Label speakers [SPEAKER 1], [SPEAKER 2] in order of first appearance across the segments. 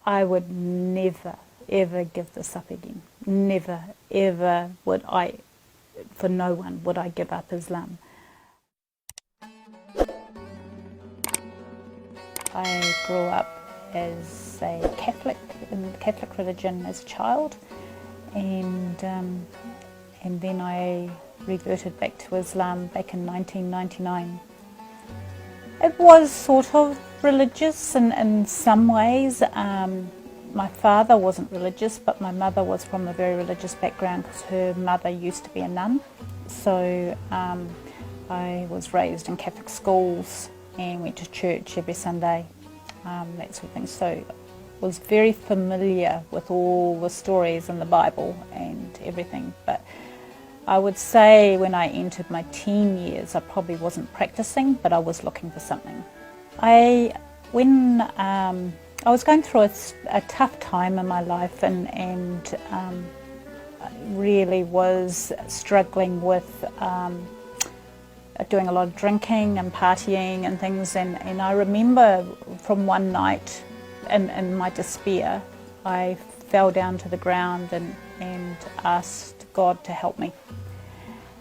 [SPEAKER 1] I would never, ever give this up again. Never, ever would I, for no one, would I give up Islam. I grew up as a Catholic, in the Catholic religion as a child, and then I reverted back to Islam back in 1999. It was sort of religious in some ways. My father wasn't religious, but my mother was from a very religious background because her mother used to be a nun. So I was raised in Catholic schools and went to church every Sunday, that sort of thing. So I was very familiar with all the stories in the Bible and everything. But I would say when I entered my teen years, I probably wasn't practicing, but I was looking for something. When I was going through a tough time in my life and really was struggling with doing a lot of drinking and partying and things, and I remember from one night in my despair, I fell down to the ground and asked God to help me.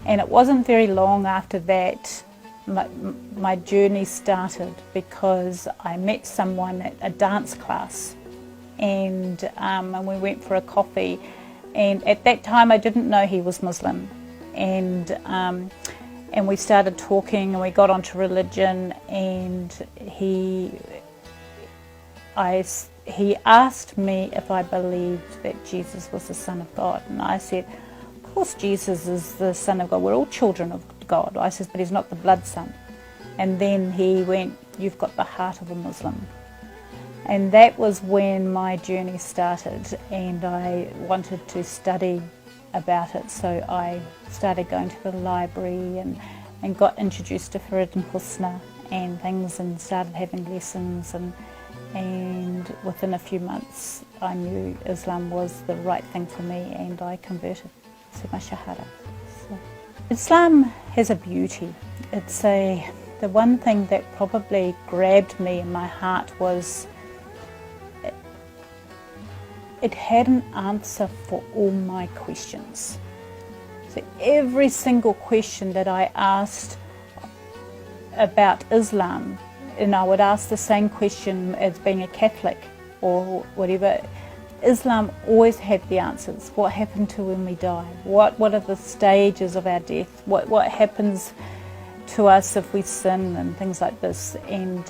[SPEAKER 1] And it wasn't very long after that my journey started, because I met someone at a dance class, and we went for a coffee, and at that time I didn't know he was Muslim, and we started talking and we got onto religion, and he asked me if I believed that Jesus was the Son of God, and I said, of course Jesus is the Son of God, we're all children of God. I said, but he's not the blood son. And then he went, you've got the heart of a Muslim. And that was when my journey started, and I wanted to study about it, so I started going to the library and got introduced to Farid and Husna and things, and started having lessons, and within a few months I knew Islam was the right thing for me, and I converted to my Shahada. So Islam has a beauty. The one thing that probably grabbed me in my heart was it had an answer for all my questions. So every single question that I asked about Islam, and I would ask the same question as being a Catholic or whatever, Islam always had the answers. What happened to when we die? What are the stages of our death? What happens to us if we sin and things like this? And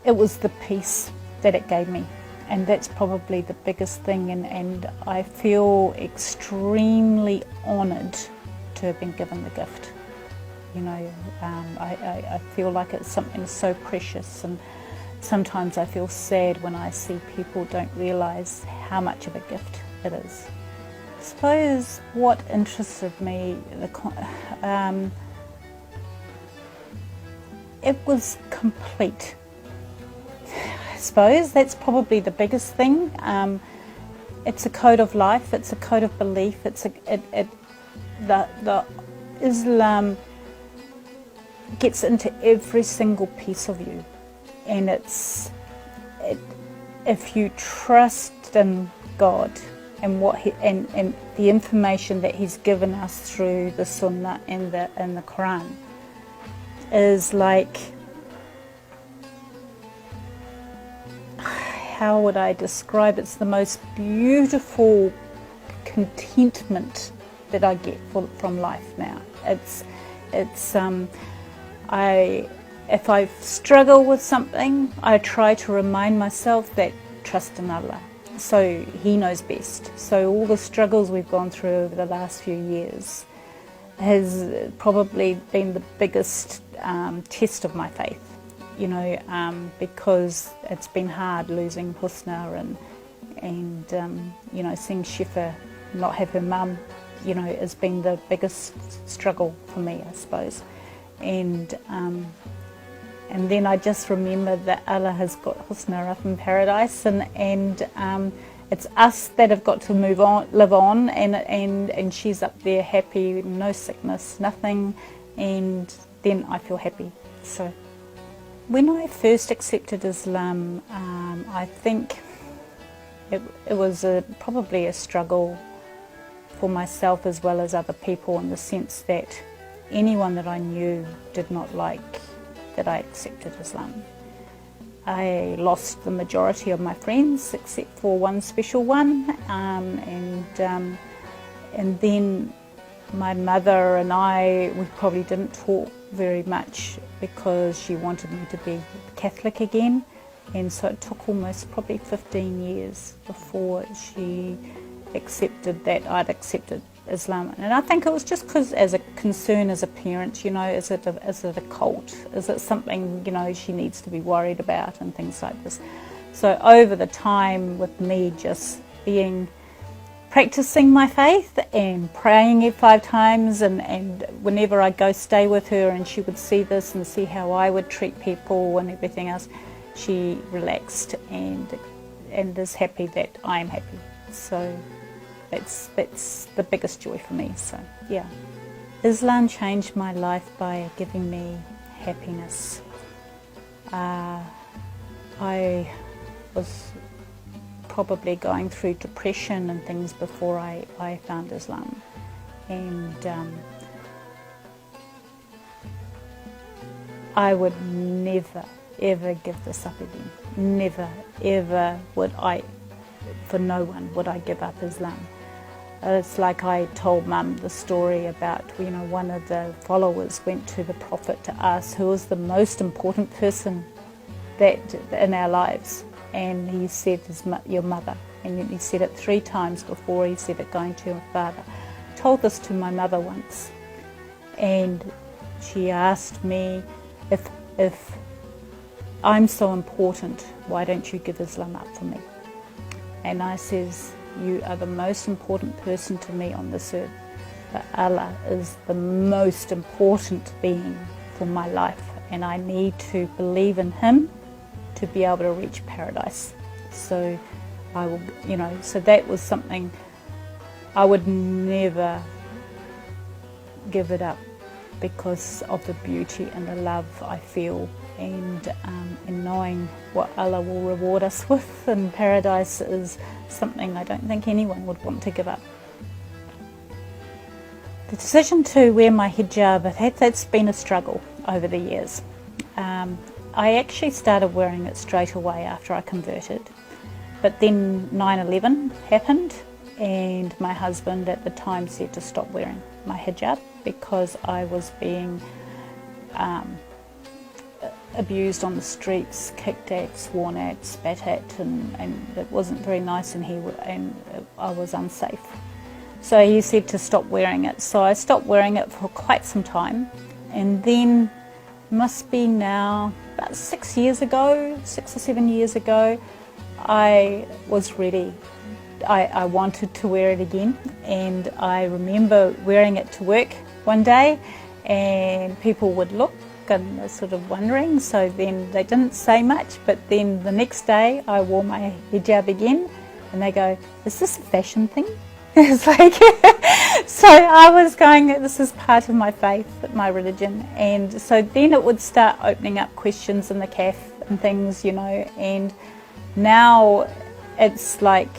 [SPEAKER 1] it was the peace that it gave me, and that's probably the biggest thing, and I feel extremely honoured to have been given the gift. You know, I feel like it's something so precious, and sometimes I feel sad when I see people don't realise how much of a gift it is. I suppose what interested me, it was complete. I suppose that's probably the biggest thing. It's a code of life, it's a code of belief, the Islam gets into every single piece of you, and if you trust in God and and the information that He's given us through the Sunnah and the Quran, is like, how would I describe it? It's the most beautiful contentment that I get from life now. If I struggle with something, I try to remind myself that trust in Allah. So He knows best. So all the struggles we've gone through over the last few years has probably been the biggest test of my faith, you know, because it's been hard losing Husna and you know, seeing Shifa not have her mum, you know, has been the biggest struggle for me, I suppose. And then I just remember that Allah has got Husna up in paradise, and it's us that have got to live on, and she's up there happy, no sickness, nothing, and then I feel happy. So When I first accepted Islam, I think it was probably a struggle for myself as well as other people, in the sense that anyone that I knew did not like that I accepted Islam. I lost the majority of my friends except for one special one, and then my mother and we probably didn't talk very much because she wanted me to be Catholic again, and so it took almost probably 15 years before she accepted that I'd accepted Islam. And I think it was just because, as a concern as a parent, you know, is it a cult? Is it something, you know, she needs to be worried about and things like this? So over the time, with me just practicing my faith and praying it 5 times, and whenever I go stay with her and she would see this and see how I would treat people and everything else, she relaxed and is happy that I'm happy. So that's the biggest joy for me. So yeah, Islam changed my life by giving me happiness. I was probably going through depression and things before I found Islam, and I would never ever give this up again. Never ever would I, for no one would I give up Islam. It's like I told Mum the story about, you know, one of the followers went to the Prophet to ask who was the most important person that in our lives, and he said your mother, and he said it 3 times before he said it going to your father. I told this to my mother once, and she asked me, if I'm so important, why don't you give Islam up for me? And I says, you are the most important person to me on this earth, but Allah is the most important being for my life, and I need to believe in Him to be able to reach paradise. So I will, you know, so that was something I would never give it up, because of the beauty and the love I feel, and knowing what Allah will reward us with in paradise is something I don't think anyone would want to give up. The decision to wear my hijab, that's been a struggle over the years. I actually started wearing it straight away after I converted, but then 9/11 happened, and my husband at the time said to stop wearing my hijab because I was being abused on the streets, kicked at, sworn at, spat at, and it wasn't very nice, and I was unsafe. So he said to stop wearing it. So I stopped wearing it for quite some time, and then must be now about 6 or 7 years ago, I was ready. I wanted to wear it again, and I remember wearing it to work one day, and people would look and they're sort of wondering, so then they didn't say much, but then the next day I wore my hijab again, and they go, is this a fashion thing? It's like, so I was going, this is part of my faith, my religion, and so then it would start opening up questions in the cafe and things, you know, and now it's like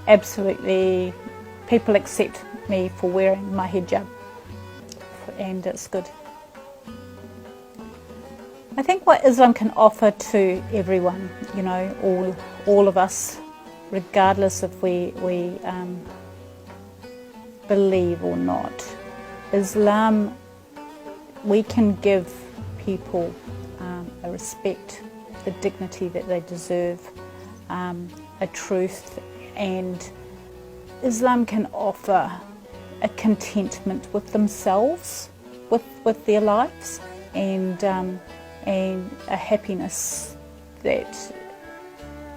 [SPEAKER 1] absolutely people accept me for wearing my hijab, and it's good. I think what Islam can offer to everyone, you know, all of us, regardless if we believe or not, Islam, we can give people a respect, the dignity that they deserve, a truth, and Islam can offer a contentment with themselves, with their lives, and a happiness that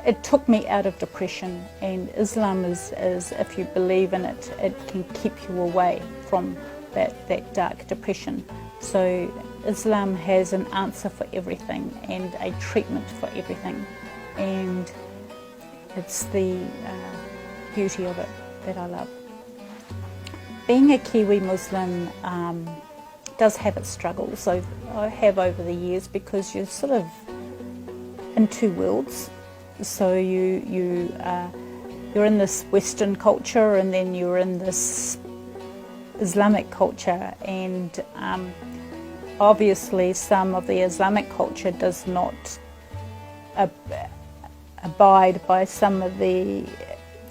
[SPEAKER 1] it took me out of depression. And Islam is if you believe in it, it can keep you away from that dark depression. So Islam has an answer for everything and a treatment for everything, and it's the beauty of it that I love. Being a Kiwi Muslim, does have its struggles. So I have over the years, because you're sort of in two worlds. So you're in this Western culture, and then you're in this Islamic culture, and obviously some of the Islamic culture does not abide by some of the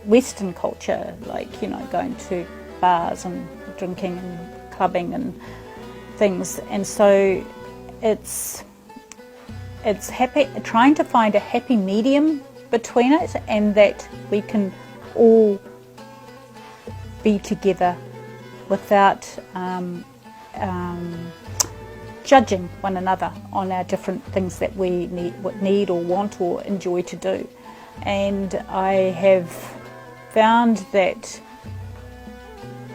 [SPEAKER 1] Western culture, like, you know, going to bars and drinking and clubbing and things. And so it's trying to find a happy medium between it, and that we can all be together without judging one another on our different things that we need or want or enjoy to do. And I have found that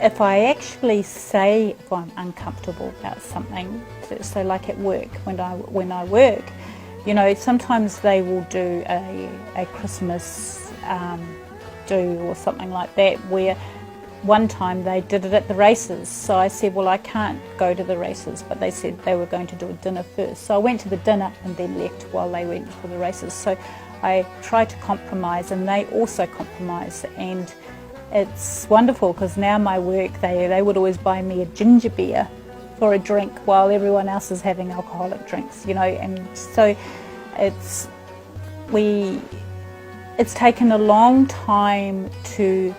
[SPEAKER 1] if I actually say if I'm uncomfortable about something, so like at work, when I work, you know, sometimes they will do a Christmas do or something like that, where one time they did it at the races. So I said, well, I can't go to the races, but they said they were going to do a dinner first. So I went to the dinner and then left while they went for the races. So I tried to compromise, and they also compromise, and it's wonderful, because now my work, they would always buy me a ginger beer for a drink while everyone else is having alcoholic drinks, you know. And so it's taken a long time to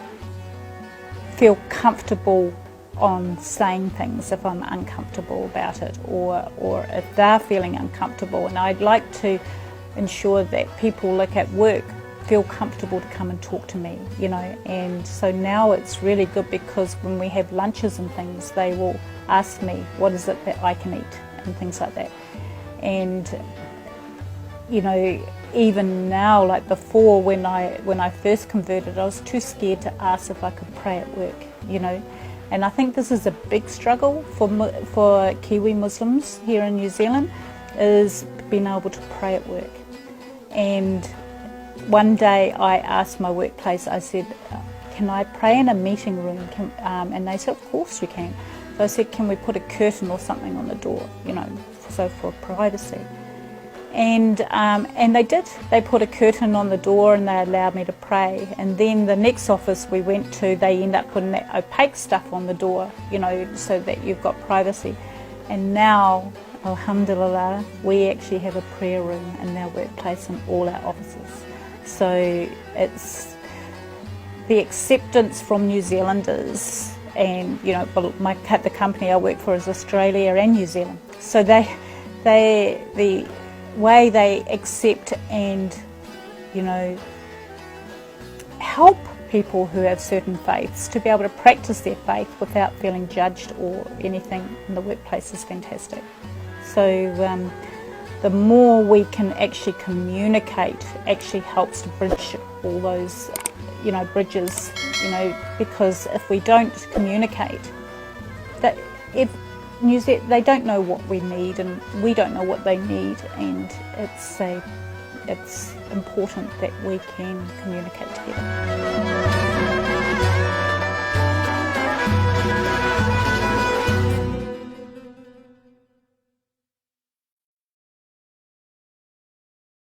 [SPEAKER 1] feel comfortable on saying things if I'm uncomfortable about it, or if they're feeling uncomfortable. And I'd like to ensure that people, like at work, feel comfortable to come and talk to me, you know. And so now it's really good, because when we have lunches and things, they will ask me what is it that I can eat and things like that. And you know, even now, like before, when I first converted, I was too scared to ask if I could pray at work, you know. And I think this is a big struggle for Kiwi Muslims here in New Zealand, is being able to pray at work. And one day I asked my workplace, I said, can I pray in a meeting room? And they said, of course you can. So I said, can we put a curtain or something on the door, you know, so for privacy. And they did. They put a curtain on the door and they allowed me to pray. And then the next office we went to, they end up putting that opaque stuff on the door, you know, so that you've got privacy. And now, alhamdulillah, we actually have a prayer room in our workplace in all our offices. So it's the acceptance from New Zealanders, and you know, the company I work for is Australia and New Zealand. So the way they accept and, you know, help people who have certain faiths to be able to practice their faith without feeling judged or anything in the workplace is fantastic. So the more we can actually communicate actually helps to bridge all those, you know, bridges, you know, because if we don't communicate, they don't know what we need, and we don't know what they need, and it's important that we can communicate together.